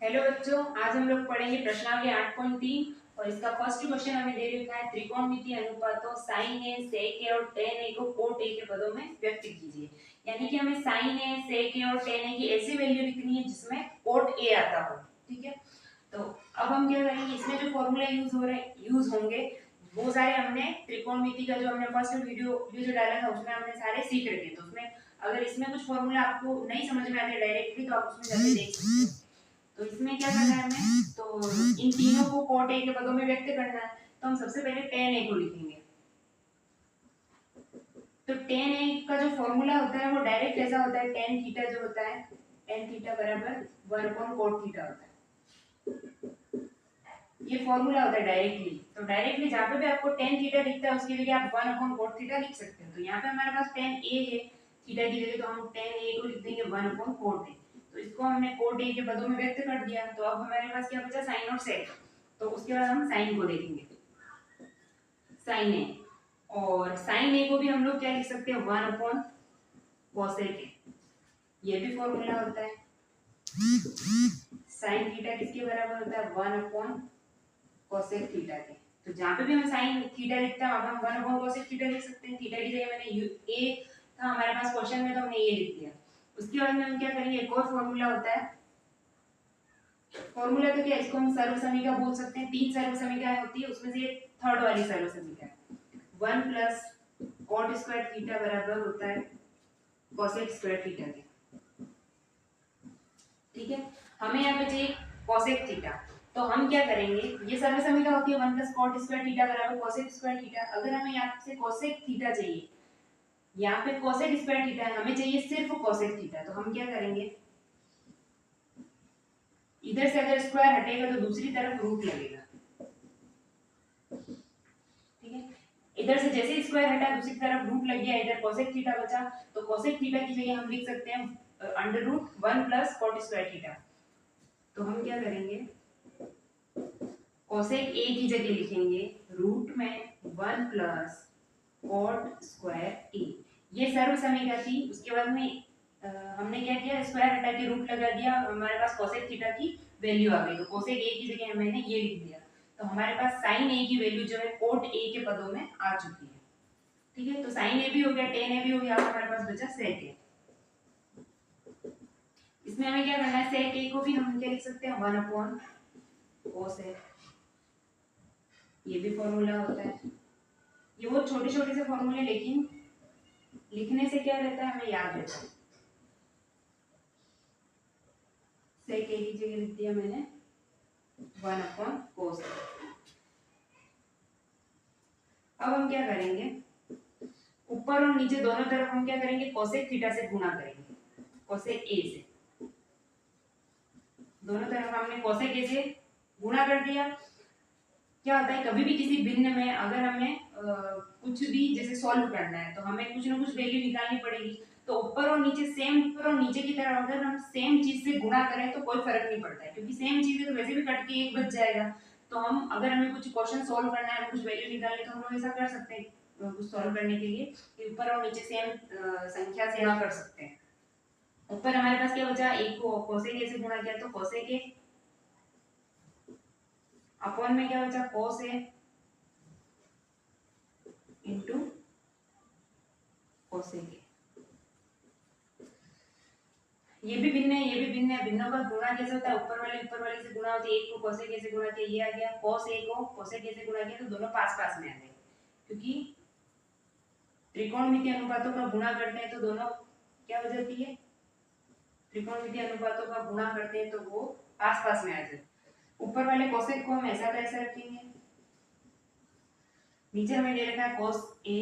Hello बच्चों, आज हम लोग पढ़ेंगे प्रश्नावली 8.3 और इसका फर्स्ट क्वेश्चन हमें दे रखा है त्रिकोणमितीय अनुपातों sin a sec a और tan a को cot a के पदों में व्यक्त कीजिए। यानी कि हमें sin a sec a और tan a की ऐसी वैल्यू लिखनी है जिसमें cot a आता हो। ठीक है, तो अब हम क्या करेंगे, इसमें जो फॉर्मूला यूज होंगे वो सारे हमने त्रिकोणमिति का जो हमने फर्स्ट वीडियो जो डाला था उसमें हमने सारे सीख रखे। तो उसमें अगर इसमें कुछ फॉर्मूला आपको नहीं समझ में आते डायरेक्टली तो आप उसमें जाके देख सकते हो। तो इसमें क्या करना है हमें, तो इन तीनों को cot a के पदों में व्यक्त करना है। तो हम सबसे पहले tan a को लिखेंगे। तो tan a का जो फॉर्मूला होता है वो डायरेक्ट ऐसा होता है, tan थीटा जो होता है tan थीटा बराबर 1/cot थीटा होता है। ये फॉर्मूला होता है डायरेक्टली। तो डायरेक्टली जहां पे भी आपको tan थीटा दिखता है उसकी जगह आप 1/cot थीटा लिख सकते हो। तो यहाँ पे हमारे पास tan a है थीटा की जगह, तो हम tan a को लिख देंगे 1/cot a। तो इसको हमने cot a के पदों में व्यक्त कर दिया। तो अब हमारे पास क्या बचा, sin और sec। तो उसके बाद हम sin को देखेंगे, sin a। और sin a को भी हम लोग क्या लिख सकते हैं, 1/cos a के। ये भी फॉर्मूला होता है। sin थीटा किसके बराबर होता है, 1/cosec थीटा के। तो जहां पे भी हम sin थीटा लिखते हैं वहां पे हम 1/cosec थीटा लिख सकते हैं। थीटा की जगह मैंने a था हमारे पास क्वेश्चन में, तो हमने ये लिख दिया। उसके बाद में हम क्या करेंगे, एक और फॉर्मूला होता है। फॉर्मूला तो क्या, इसको हम सर्वसमीका बोल सकते हैं। तीन सर्वसमीकाएं होती है, उसमें से थर्ड वाली सर्वसमीका है 1 प्लस cot स्क्वायर थीटा बराबर होता है cosec स्क्वायर थीटा के। ठीक है, हमें यहाँ पे चाहिए cosec थीटा। तो हम क्या करेंगे, ये सर्वसमीका होती है 1 प्लस cot स्क्वायर थीटा बराबर cosec स्क्वायर थीटा। अगर हमें यहाँ से cosec थीटा चाहिए, यहाँ पे cosec स्क्वायर थीटा है, हमें चाहिए सिर्फ cosec थीटा। तो हम क्या करेंगे, इधर से अगर स्क्वायर हटेगा तो दूसरी तरफ रूट लगेगा। ठीक है, इधर से जैसे स्क्वायर हटा दूसरी तरफ रूट लग गया, इधर cosec थीटा बचा। तो cosec थीटा की जगह हम लिख सकते हैं under root 1 plus cot square theta. तो हम क्या करेंगे, cosec a की जगह लिखेंगे रूट में 1 प्लस cot स्क्वायर a। ये सर्वसमीका थी। उसके बाद में हमने क्या किया, स्क्वायर हटा के रूट लगा दिया, हमारे पास cosec थीटा की वैल्यू आ गई। तो cosec a की जगह मैंने ये लिख दिया। तो हमारे पास sin a की वैल्यू जो है cot a के पदों में आ चुकी है। ठीक है, तो sin a भी हो गया, tan a भी हो गया, अब हमारे पास बचा sec a। इसमें हमें क्या करना है, sec a को भी हम क्या लिख सकते हैं, 1/cos a। ये भी फॉर्मूला होता है। ये वो छोटे छोटे से फॉर्मूले, लेकिन लिखने से क्या रहता है, हमें याद रहता है। sec a की जगह लिख दिया मैंने 1/cos a। अब हम क्या करेंगे, ऊपर और नीचे दोनों तरफ हम क्या करेंगे, cosec थीटा से गुणा करेंगे, cosec a से। दोनों तरफ हमने cosec a से गुणा कर दिया। क्या होता है, कभी भी किसी भिन्न में अगर हमें कुछ भी जैसे सॉल्व करना है तो हमें कुछ ना कुछ वैल्यू निकालनी पड़ेगी। तो ऊपर और नीचे सेम, ऊपर और नीचे की तरफ अगर हम सेम चीज से गुणा करें तो कोई फर्क नहीं पड़ता है, क्योंकि सेम चीज है तो वैसे भी कट के एक बच जाएगा। तो हम अगर हमें कुछ क्वेश्चन सॉल्व करना है, कुछ वैल्यू निकालनी, तो हम लोग ऐसा कर सकते हैं कुछ सॉल्व करने के लिए कि ऊपर और नीचे सेम संख्या से गुणा कर सकते हैं। ऊपर हमारे पास क्या बचा, एक को cosec a से गुणा किया तो cosec a, अपॉन में क्या बचा, cos a into cosec a। ये भी भिन्न है, ये भी भिन्न है। भिन्नों का गुणा कैसे होता है, ऊपर वाले से गुणा होती है। एक को cosec a से गुणा किया, ये आ गया। cos a को cosec a से गुणा किया तो दोनों पास पास में आ गए, क्योंकि त्रिकोणमितीय अनुपातों का गुणा करते हैं तो दोनों क्या हो जाती है, त्रिकोणमितीय अनुपातों का गुणा करते हैं तो वो पास पास में आ जाते हैं। ऊपर वाले cosec को हम ऐसा का ऐसा रखेंगे, नीचे हमें दे रखा है cos a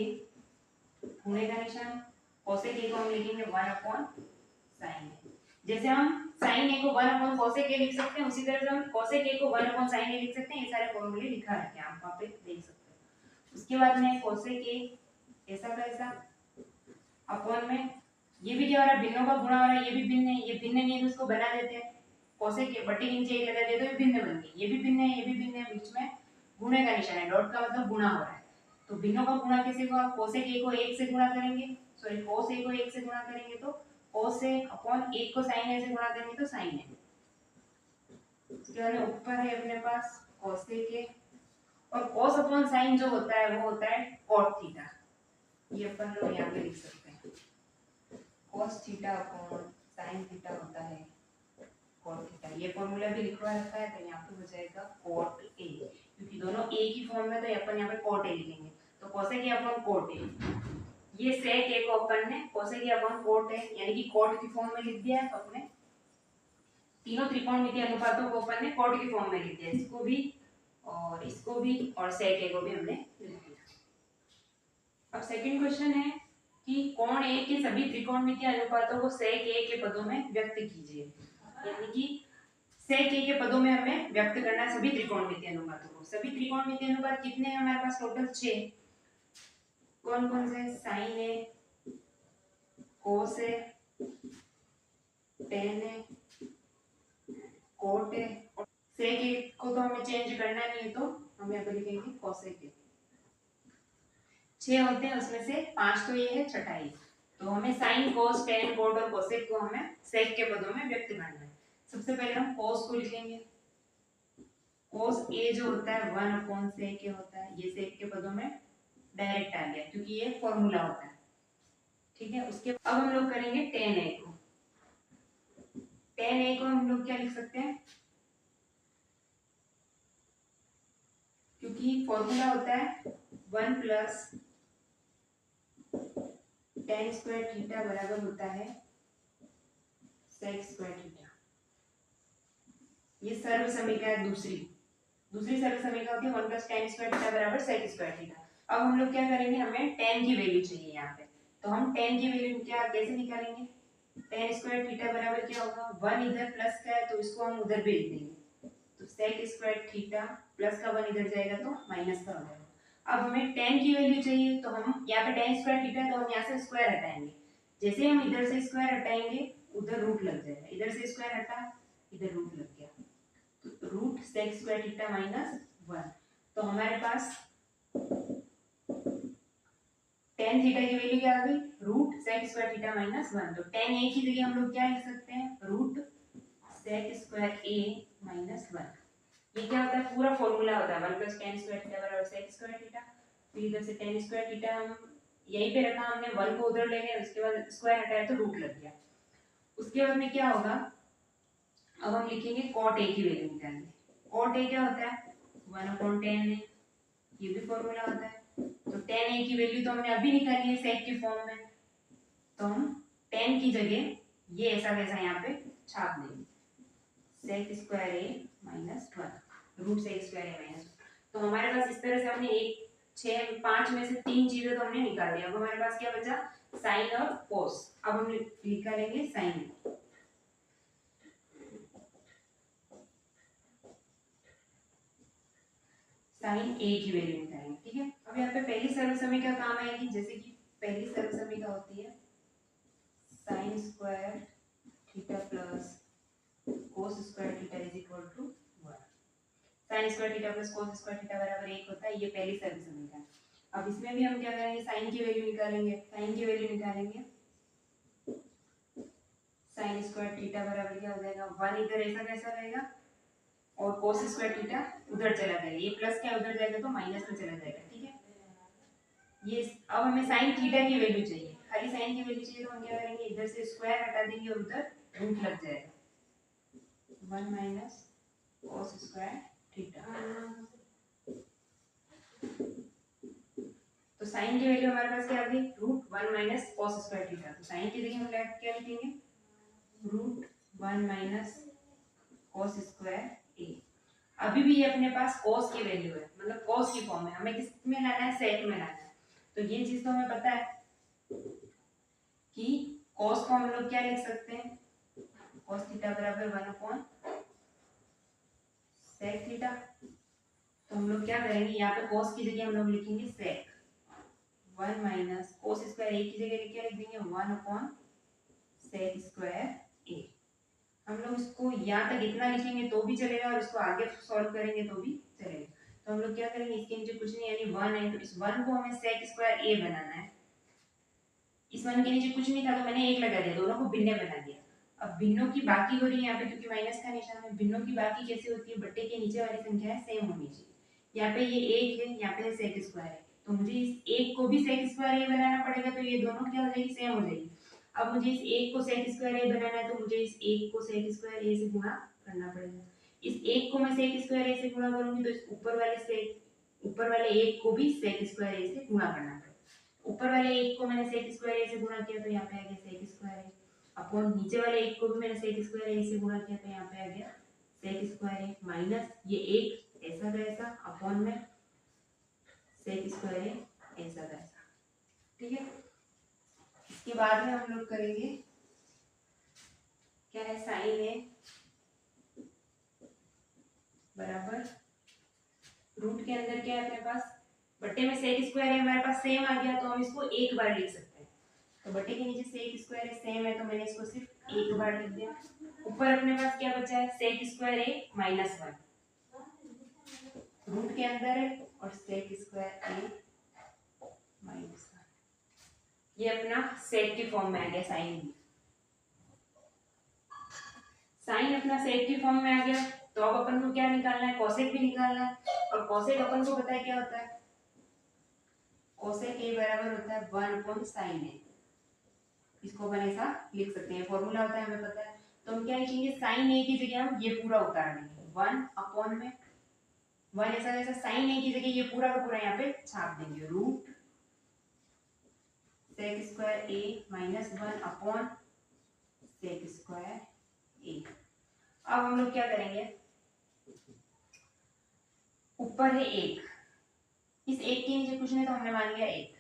गुणे का निशान, cosec a को हम लिखेंगे 1/sin a। जैसे हम sin a को 1/cosec a लिख सकते हैं, उसी तरह से हम cosec a को 1/sin a लिख सकते हैं। ये सारे फॉर्मूले लिखा है, क्या आप वहां पे देख सकते हैं। उसके बाद में cosec a ऐसा का ऐसा, अपॉन में ये भी क्या हो रहा है, भिन्नों का गुणा हो रहा है। ये भी भिन्न है, ये भिन्न नहीं है तो इसको बना देते हैं, cosec a बटे के नीचे एक लगा दिया तो ये भिन्न बन गई। ये भी भिन्न है, ये भी भिन्न है, बीच में गुणे का निशान है, डॉट का मतलब गुणा हो रहा है। तो भिन्नों का गुणा कैसे होगा, cosec a को 1 से गुणा करेंगे, सॉरी cos a को 1 से गुणा करेंगे तो cos a, अपॉन 1 को sin a से गुणा करेंगे तो sin a। उसके बाद में ऊपर है अपने पास कोसेक ए, और cos अपॉन साइन जो होता है वो होता है cot थीटा। ये अपन लोग यहाँ पे लिख सकते हैं, cos theta upon sine theta होता है cot थीटा। ये फॉर्मूला भी लिखवा रखा है, तो यहाँ पे हो जाएगा cot a, क्योंकि दोनों a की फॉर्म में, तो अपन यहाँ पे cot a लिखेंगे, तो cosec a upon cot a। ये sec a को अपन ने cosec a upon cot a यानी कि cot की फॉर्म में लिख दिया है। तो अपने तीनों त्रिकोणमितीय अनुपातों को अपन ने cot की फॉर्म में लिख दिया, इसको भी और इसको भी और sec a को भी हमने लिख दिया। अब सेकंड क्वेश्चन है कि कोण ए के सभी त्रिकोणमितीय अनुपातों को sec a के पदों में व्यक्त कीजिए। यानी कि sec a के पदों में हमें व्यक्त करना है सभी त्रिकोणमितीय अनुपातों को। सभी त्रिकोणमितीय अनुपात कितने हैं हमारे पास? टोटल 6। कौन कौन से? sin a, cos a, tan a, cot a। sec a को तो हमें चेंज करना नहीं है, तो हम यहाँ पे लिखेंगे cosec a। 6 होते हैं, उसमें से 5 तो ये है, छठा ये। तो हमें sin, cos, tan, cot और cosec को हमें sec के पदों में व्यक्त करना है। सबसे पहले हम cos को लिखेंगे। cos a जो होता है 1/sec a होता है, ये sec के पदों में डायरेक्ट आ गया क्योंकि ये फॉर्मूला होता है। ठीक है, उसके अब हम लोग करेंगे tan a को। tan a को हम लोग क्या लिख सकते हैं? क्योंकि फॉर्मूला होता है 1 प्लस tan स्क्वायर थीटा बराबर होता है sec स्क्वायर थीटा। ये सर्व समीकरण है दूसरी सर्व समीकरण होती है 1 प्लस tan स्क्वायर थीटा बराबर sec स्क्वायर थीटा। अब हम लोग क्या करेंगे, हमें tan की वैल्यू चाहिए यहाँ पे, तो हम tan की वैल्यू क्या कैसे निकालेंगे? tan स्क्वायर थीटा बराबर क्या होगा? 1 इधर प्लस का है तो इसको हम उधर भेज देंगे, तो sec स्क्वायर थीटा प्लस का 1 इधर जाएगा तो माइनस का हो जाएगा। अब हमें tan की वैल्यू चाहिए, तो हम यहाँ पे tan स्क्वायर थीटा है तो हम यहाँ से स्क्वायर हटाएंगे। जैसे हम इधर से स्क्वायर हटाएंगे उधर रूट लग जाएगा, इधर से स्क्वायर हटा इधर रूट लग गया, तो root sec square theta minus 1। तो हमारे पास tan थीटा की वैल्यू क्या आ गई? Root sec square theta minus 1। तो tan a की जगह हम लोग क्या लिख सकते हैं? Root sec square a minus 1। ये क्या होता है? पूरा फॉर्मूला होता है 1 प्लस tan स्क्वायर थीटा बराबर sec स्क्वायर थीटा। फिर इधर से tan स्क्वायर थीटा हम यहीं पे रखा, हमने 1 को उधर ले गए, उसके बाद स्क्वायर हटाया तो रूट लग गया। उसके बाद में क्या होगा? अब हम लिखेंगे cot a की वैल्यू निकालेंगे। cot a क्या होता है? 1/tan a, ये भी फॉर्मूला होता है। तो tan a की वैल्यू तो हमने अभी निकाली है sec की फॉर्म में, तो हम tan की जगह ये ऐसा वैसा यहाँ पे छाप देंगे, sec square a minus 1 root sec square a minus 1। तो हमारे पास इस तरह से हमने 5 में से 3 चीजें तो हमने निकाल दी। अब हमारे पास क्या बचा? साइन और cos। अब हम निकालेंगे साइन। साइन a की वैल्यू निकालेंगे। ठीक है, अब यहाँ पे पहली सरल समीकरण काम आएगी, जैसे कि पहली सरल समीकरण होती है sine square theta plus cos square theta is equal to 1। Sine square theta plus cos square theta बराबर 1 होता है, ये पहली सरल समीकरण। अब इसमें भी हम क्या करेंगे? साइन की वैल्यू निकालेंगे। साइन की वैल्यू निकालेंगे, साइन स्क्वायर थीटा बराबर क्या हो जाएगा? 1 इधर ऐसा कैसा रहेगा और cos स्क्वायर थीटा उधर चला जाएगा, ये प्लस क्या उधर जाएगा तो माइनस में चला जाएगा। ठीक है, ये अब हमें sin थीटा की वैल्यू चाहिए, खाली sin की वैल्यू चाहिए, तो हम क्या करेंगे? इधर से स्क्वायर हटा देंगे और उधर रूट लग जाएगा, 1 माइनस cos स्क्वायर थीटा। तो sin की वैल्यू हमारे पास क्या आ गई? Root 1 minus cos square theta. तो sin की जगह हम क्या लिखेंगे? Root 1 minus cos square a। अभी भी ये अपने पास cos की वैल्यू है, मतलब cos की फॉर्म है, हमें किस में लाना है? sec में लाना है। तो ये चीज तो हमें पता है कि cos को हम लोग क्या लिख सकते हैं? cos थीटा बराबर 1 sec थीटा। तो हम लोग क्या करेंगे? यहाँ पे cos की जगह हम लोग लिखेंगे sec 1 minus cos square a की जगह क्या लिख देंगे? 1 sec स्क्वायर a। हम लोग इसको यहाँ तक इतना लिखेंगे तो भी चलेगा और इसको आगे सॉल्व करेंगे तो भी चलेगा। तो हम लोग क्या करेंगे? इसके नीचे कुछ नहीं यानी 1 है, तो इस 1 को हमें sec स्क्वायर a बनाना है। इस 1 के नीचे कुछ नहीं था तो मैंने 1 लगा दिया, दोनों को भिन्न बना दिया। अब भिन्नों की बाकी हो रही है यहाँ पे क्योंकि माइनस का निशान है। भिन्नों की बाकी कैसे होती है, बट्टे के नीचे वाली संख्या सेम होनी चाहिए। यहाँ पे ये एक है, यहाँ पे सेक स्क्वायर है, तो मुझे इस एक को भी सेक स्क्वायर ए बनाना पड़ेगा, तो ये दोनों क्या हो जाएगी, सेम हो जाएगी। अब मुझे इस एक को सेक स्क्वायर ए बनाना है, तो मुझे इस एक को सेक स्क्वायर ए से गुणा करना पड़ेगा। इस एक को मैं सेक स्क्वायर ए से गुणा करूंगी तो इस ऊपर वाले एक को भी सेक स्क्वायर ए से गुणा करना पड़ेगा। ऊपर वाले एक को मैंने सेक स्क्वायर ए से गुणा किया तो यहाँ पे आ गया सेक स्क्वायर ए, अपॉन नीचे वाले एक को भी मैंने सेक स्क्वायर ए से गुणा किया तो यहाँ पे आ गया सेक स्क्वायर ए, माइनस ये एक ऐसा का ऐसा अपॉन में सेक स्क्वायर ए ऐसा का ऐसा। ठीक है, इसके बाद में हम लोग करेंगे क्या है, साइन ए बराबर रूट के अंदर क्या है अपने पास, बट्टे में सेक स्क्वायर है हमारे पास सेम आ गया, तो हम इसको एक बार लिख सकते हैं। तो बट्टे के नीचे सेक स्क्वायर है सेम है, तो मैंने इसको सिर्फ एक बार लिख दिया। ऊपर अपने पास क्या बचा है, सेक स्क्वायर ए माइनस वन, रूट के अंदर है और सेक स्क्वायर ए माइनस वन, ये अपना सेक की फॉर्म में आ गया साइन भी। साइन अपना सेक की फॉर्म में आ गया, तो अब अपन को क्या निकालना है, कोसेक भी निकालना है। और कोसेक अपन को पता है क्या होता है, कोसेक ए बराबर होता है 1 sin ए। इसको अपन ऐसा लिख सकते हैं, फॉर्मूला होता है हमें पता है। तो हम क्या लिखेंगे, साइन ए की जगह हम ये पूरा उतार देंगे 1 में 1 ऐसा ऐसा, साइन ए की जगह ये पूरा का पूरा यहाँ पे छाप देंगे, रूट सेक स्क्वायर ए माइनस 1 अपॉन सेक स्क्वायर ए। अब हम लोग क्या करेंगे, ऊपर है एक, इस एक के नीचे कुछ नहीं तो हमने मान लिया एक।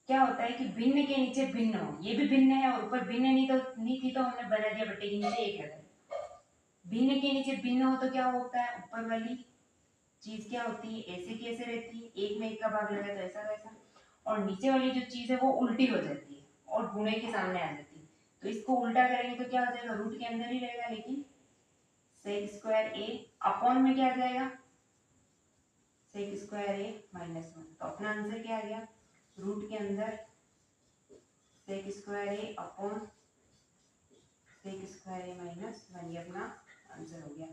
क्या होता है कि भिन्न के नीचे भिन्न हो, ये भी भिन्न है और ऊपर भिन्न नहीं थी तो हमने बना दिया बट्टे के नीचे एक है। भिन्न के नीचे भिन्न हो तो क्या होता है, ऊपर वाली चीज क्या होती है, ऐसे कैसे रहती है, एक में एक का भाग लगा तो ऐसा वैसा, और नीचे वाली जो चीज है वो उल्टी हो जाती है और गुणे के सामने आ जाती है। तो इसको उल्टा करेंगे तो क्या हो जाएगा, रूट के अंदर ही रहेगा, लेकिन सेक स्क्वायर ए अपॉन में क्या आ जाएगा, सेक स्क्वायर ए माइनस वन। तो अपना आंसर क्या आ गया, रूट के अंदर सेक स्क्वायर ए अपॉन सेक स्क्वायर ए माइनस वन, ये अपना आंसर हो गया।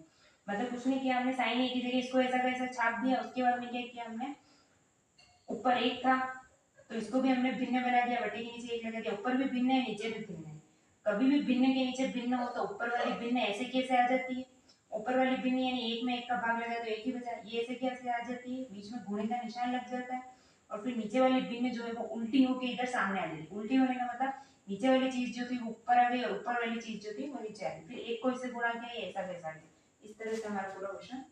मतलब कुछ नहीं किया हमने, साइन ए की जगह इसको ऐसा कैसा छाप दिया, उसके बाद में क्या किया हमने, ऊपर एक था तो इसको भी हमने भिन्न बना दिया, बटे के नीचे एक लगा दिया, ऊपर भी भिन्न है नीचे भी भिन्न है। कभी भी भिन्न के नीचे भिन्न हो तो ऊपर वाली भिन्न ऐसे कैसे आ जाती है, ऊपर वाली भिन्न यानी एक में एक का भाग लगा तो एक ही बचा, ये ऐसे कैसे आ जाती है, बीच में गुणे का निशान लग जाता है और फिर नीचे वाली भिन्न जो है वो उल्टी होके इधर सामने आ जाती है। उल्टी होने का मतलब नीचे वाली चीज जो थी वो ऊपर आ गई और ऊपर वाली चीज जो थी वो नीचे आ गई, फिर एक को इससे गुणा किया ऐसा कैसा, इस तरह से हमारा पूरा क्वेश्चन